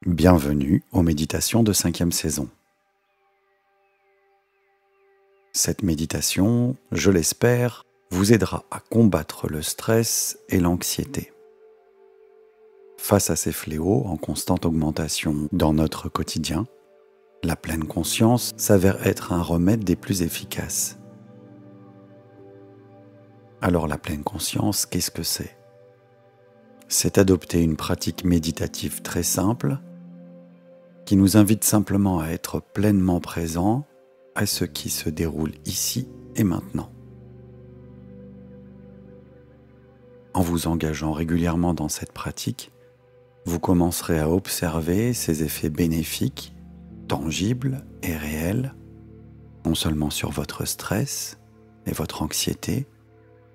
Bienvenue aux méditations de 5e saison. Cette méditation, je l'espère, vous aidera à combattre le stress et l'anxiété. Face à ces fléaux en constante augmentation dans notre quotidien, la pleine conscience s'avère être un remède des plus efficaces. Alors la pleine conscience, qu'est-ce que c'est ? C'est adopter une pratique méditative très simple qui nous invite simplement à être pleinement présents à ce qui se déroule ici et maintenant. En vous engageant régulièrement dans cette pratique, vous commencerez à observer ses effets bénéfiques, tangibles et réels, non seulement sur votre stress et votre anxiété,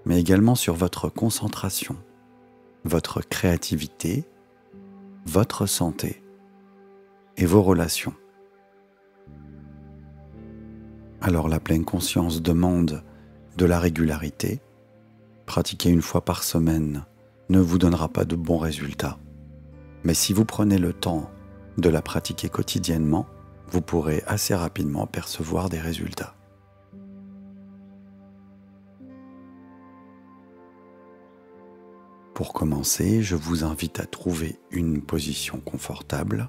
mais également sur votre concentration, votre créativité, votre santé et vos relations. Alors la pleine conscience demande de la régularité. Pratiquer une fois par semaine ne vous donnera pas de bons résultats. Mais si vous prenez le temps de la pratiquer quotidiennement, vous pourrez assez rapidement percevoir des résultats. Pour commencer, je vous invite à trouver une position confortable,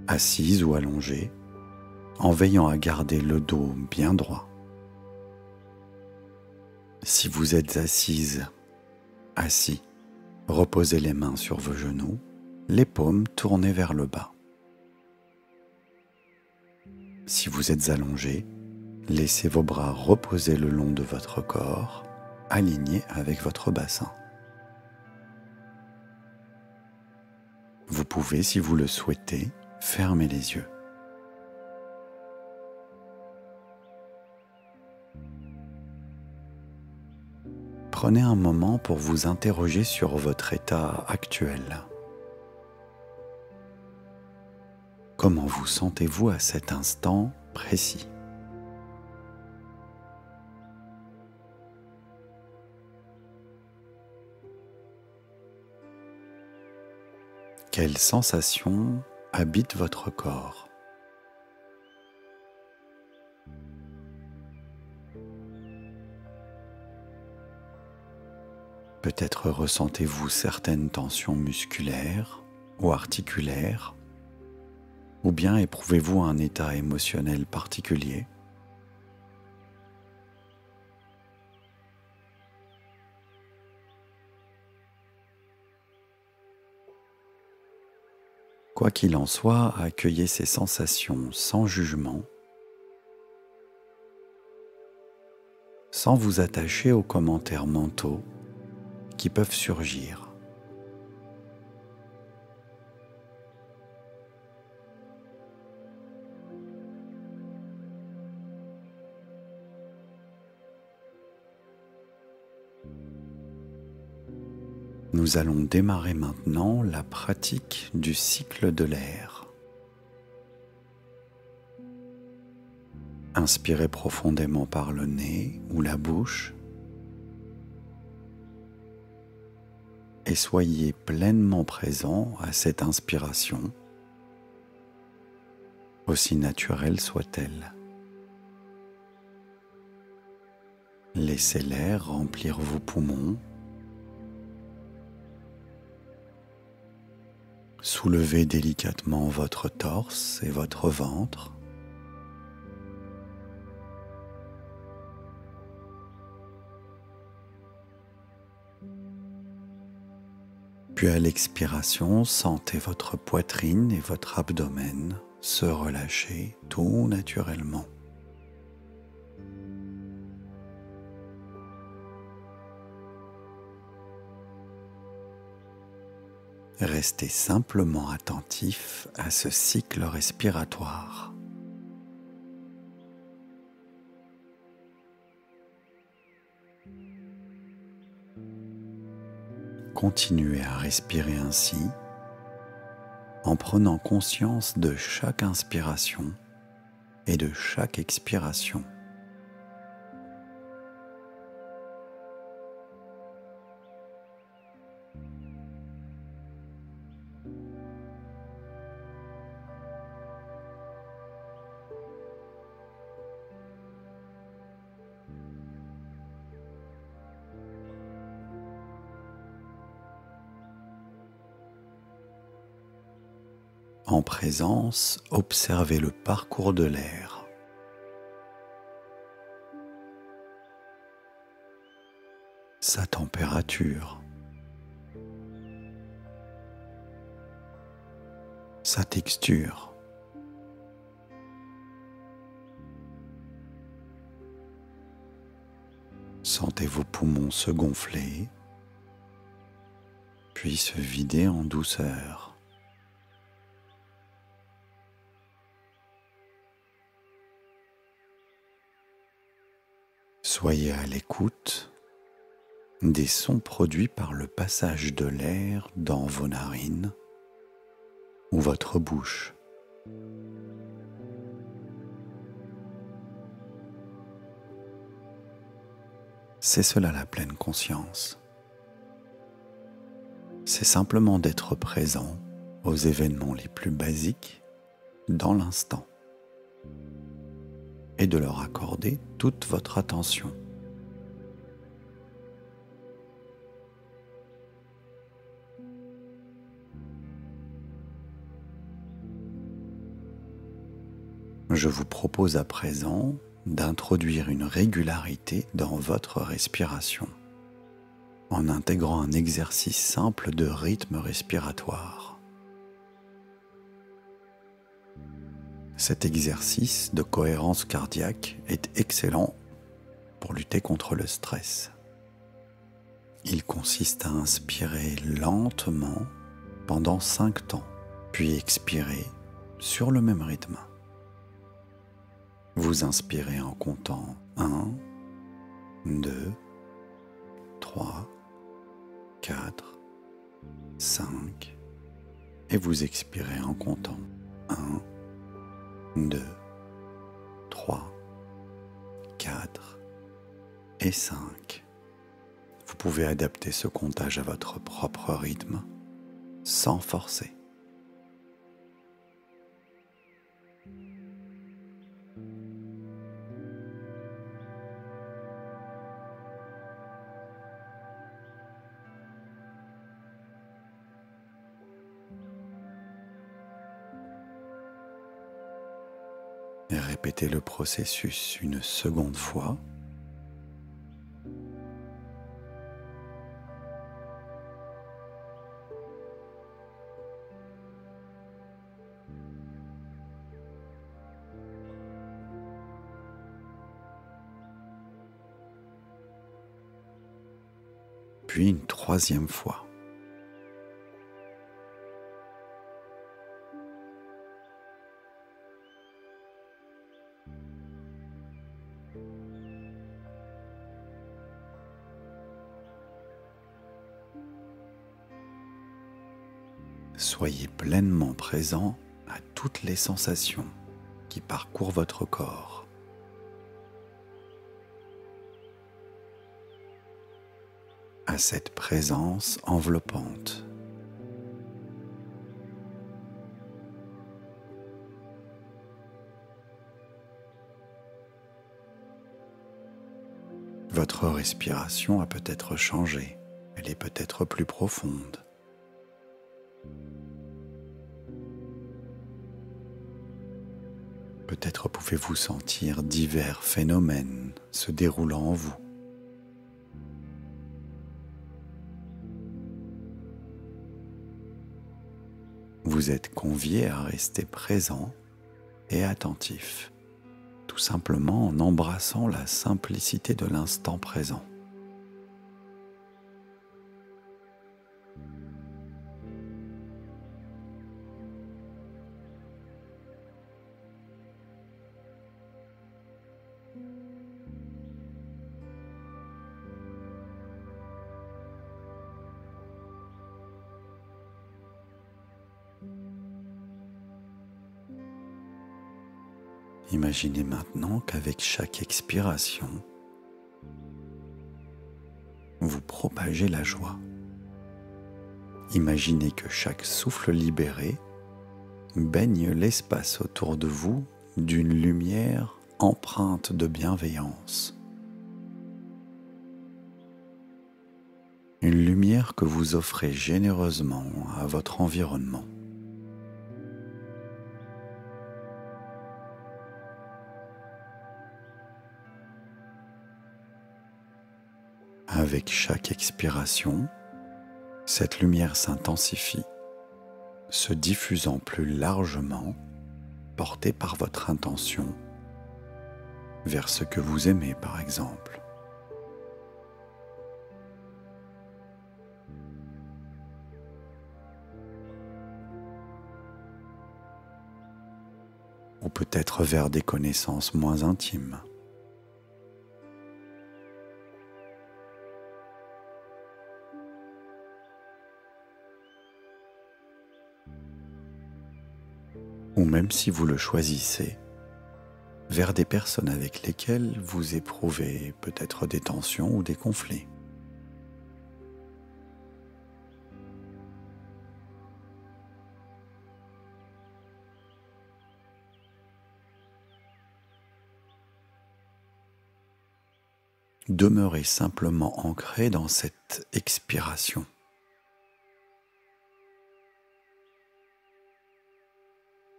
assise ou allongée, en veillant à garder le dos bien droit. Si vous êtes assise, assis, reposez les mains sur vos genoux, les paumes tournées vers le bas. Si vous êtes allongé, laissez vos bras reposer le long de votre corps, alignés avec votre bassin. Vous pouvez, si vous le souhaitez, fermer les yeux. Prenez un moment pour vous interroger sur votre état actuel. Comment vous sentez-vous à cet instant précis ? Quelles sensations habitent votre corps ? Peut-être ressentez-vous certaines tensions musculaires ou articulaires, ou bien éprouvez-vous un état émotionnel particulier ? Quoi qu'il en soit, accueillez ces sensations sans jugement, sans vous attacher aux commentaires mentaux qui peuvent surgir. Nous allons démarrer maintenant la pratique du cycle de l'air. Inspirez profondément par le nez ou la bouche et soyez pleinement présent à cette inspiration, aussi naturelle soit-elle. Laissez l'air remplir vos poumons. Soulevez délicatement votre torse et votre ventre. Puis à l'expiration, sentez votre poitrine et votre abdomen se relâcher tout naturellement. Restez simplement attentif à ce cycle respiratoire. Continuez à respirer ainsi en prenant conscience de chaque inspiration et de chaque expiration. En présence, observez le parcours de l'air. Sa température, sa texture. Sentez vos poumons se gonfler, puis se vider en douceur. Soyez à l'écoute des sons produits par le passage de l'air dans vos narines ou votre bouche. C'est cela la pleine conscience. C'est simplement d'être présent aux événements les plus basiques dans l'instant et de leur accorder toute votre attention. Je vous propose à présent d'introduire une régularité dans votre respiration en intégrant un exercice simple de rythme respiratoire. Cet exercice de cohérence cardiaque est excellent pour lutter contre le stress. Il consiste à inspirer lentement pendant 5 temps, puis expirer sur le même rythme. Vous inspirez en comptant 1, 2, 3, 4, 5 et vous expirez en comptant 1, 2, 3, 4 et 5. Vous pouvez adapter ce comptage à votre propre rythme sans forcer. Et répétez le processus une seconde fois. Puis une troisième fois. Soyez pleinement présent à toutes les sensations qui parcourent votre corps. À cette présence enveloppante. Votre respiration a peut-être changé, elle est peut-être plus profonde. Peut-être pouvez-vous sentir divers phénomènes se déroulant en vous. Vous êtes convié à rester présent et attentif, tout simplement en embrassant la simplicité de l'instant présent. Imaginez maintenant qu'avec chaque expiration, vous propagez la joie. Imaginez que chaque souffle libéré baigne l'espace autour de vous d'une lumière empreinte de bienveillance. Une lumière que vous offrez généreusement à votre environnement. Avec chaque expiration, cette lumière s'intensifie, se diffusant plus largement, portée par votre intention, vers ce que vous aimez par exemple. Ou peut-être vers des connaissances moins intimes. Ou même si vous le choisissez, vers des personnes avec lesquelles vous éprouvez peut-être des tensions ou des conflits. Demeurez simplement ancré dans cette expiration.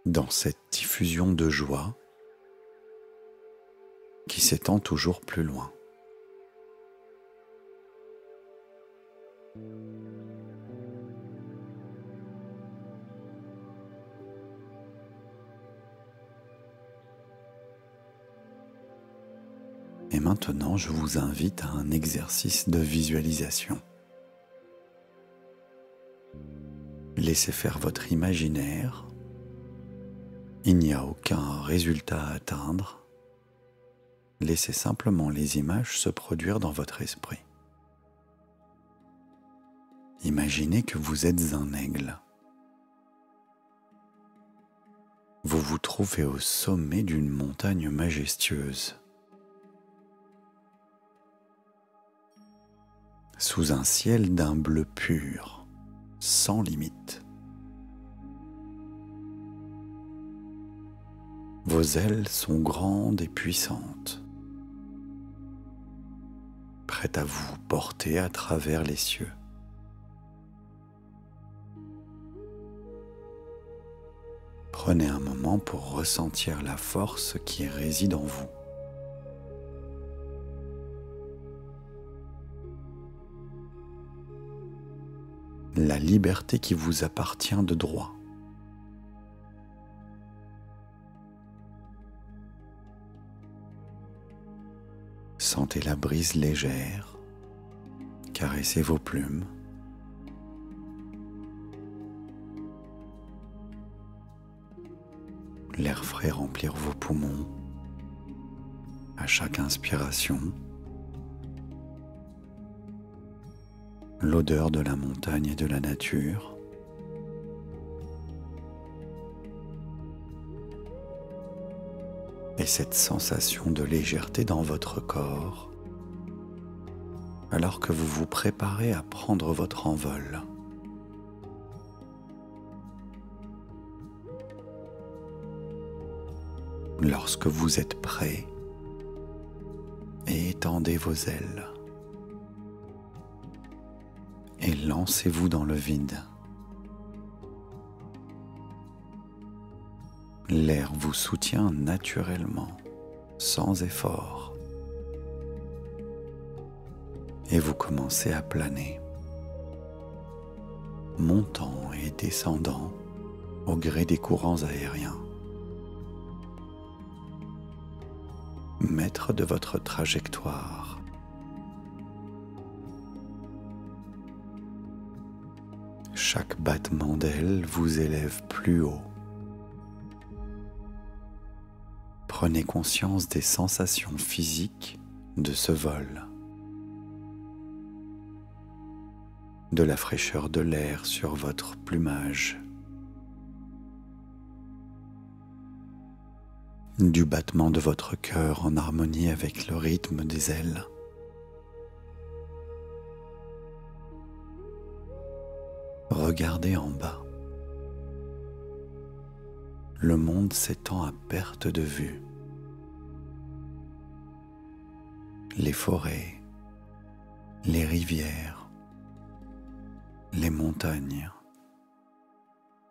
Dans cette diffusion de joie qui s'étend toujours plus loin. Et maintenant, je vous invite à un exercice de visualisation. Laissez faire votre imaginaire. Il n'y a aucun résultat à atteindre. Laissez simplement les images se produire dans votre esprit. Imaginez que vous êtes un aigle. Vous vous trouvez au sommet d'une montagne majestueuse. Sous un ciel d'un bleu pur, sans limite. Vos ailes sont grandes et puissantes, prêtes à vous porter à travers les cieux. Prenez un moment pour ressentir la force qui réside en vous. La liberté qui vous appartient de droit. Sentez la brise légère caresser vos plumes. L'air frais remplir vos poumons à chaque inspiration. L'odeur de la montagne et de la nature. Et cette sensation de légèreté dans votre corps alors que vous vous préparez à prendre votre envol. Lorsque vous êtes prêt, étendez vos ailes et lancez-vous dans le vide. L'air vous soutient naturellement, sans effort, et vous commencez à planer, montant et descendant au gré des courants aériens. Maître de votre trajectoire. Chaque battement d'aile vous élève plus haut. Prenez conscience des sensations physiques de ce vol, de la fraîcheur de l'air sur votre plumage, du battement de votre cœur en harmonie avec le rythme des ailes. Regardez en bas. Le monde s'étend à perte de vue. Les forêts, les rivières, les montagnes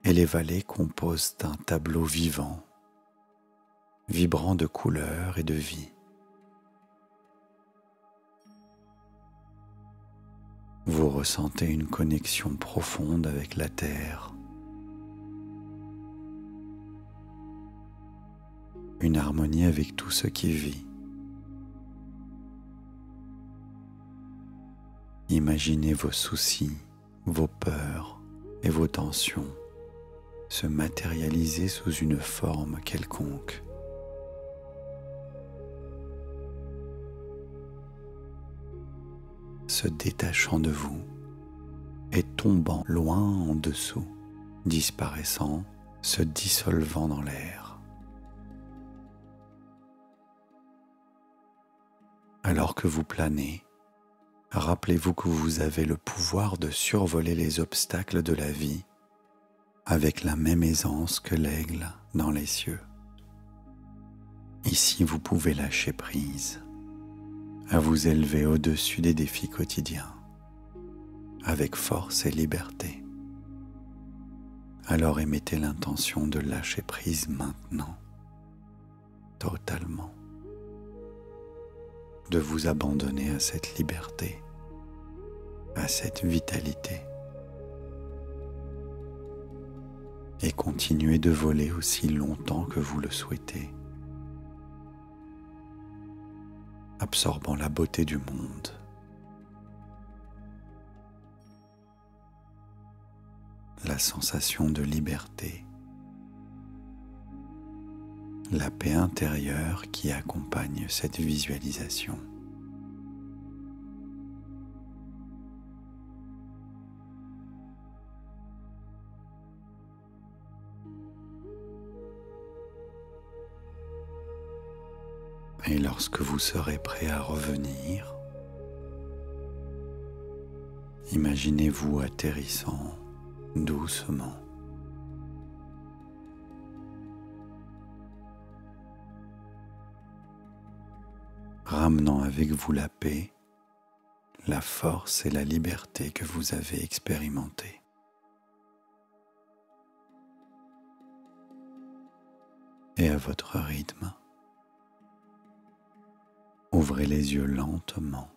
et les vallées composent un tableau vivant, vibrant de couleurs et de vie. Vous ressentez une connexion profonde avec la terre, une harmonie avec tout ce qui vit. Imaginez vos soucis, vos peurs et vos tensions se matérialiser sous une forme quelconque. Se détachant de vous et tombant loin en dessous, disparaissant, se dissolvant dans l'air. Alors que vous planez, rappelez-vous que vous avez le pouvoir de survoler les obstacles de la vie avec la même aisance que l'aigle dans les cieux. Ici, vous pouvez lâcher prise, à vous élever au-dessus des défis quotidiens, avec force et liberté. Alors émettez l'intention de lâcher prise maintenant, totalement, de vous abandonner à cette liberté, à cette vitalité, et continuez de voler aussi longtemps que vous le souhaitez, absorbant la beauté du monde. La sensation de liberté, la paix intérieure qui accompagne cette visualisation. Et lorsque vous serez prêt à revenir, imaginez-vous atterrissant doucement. Ramenant avec vous la paix, la force et la liberté que vous avez expérimentées. Et à votre rythme, ouvrez les yeux lentement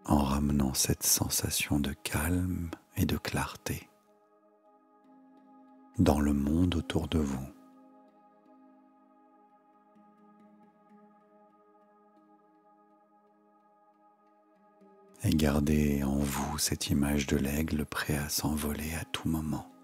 en ramenant cette sensation de calme et de clarté dans le monde autour de vous. Et gardez en vous cette image de l'aigle prêt à s'envoler à tout moment.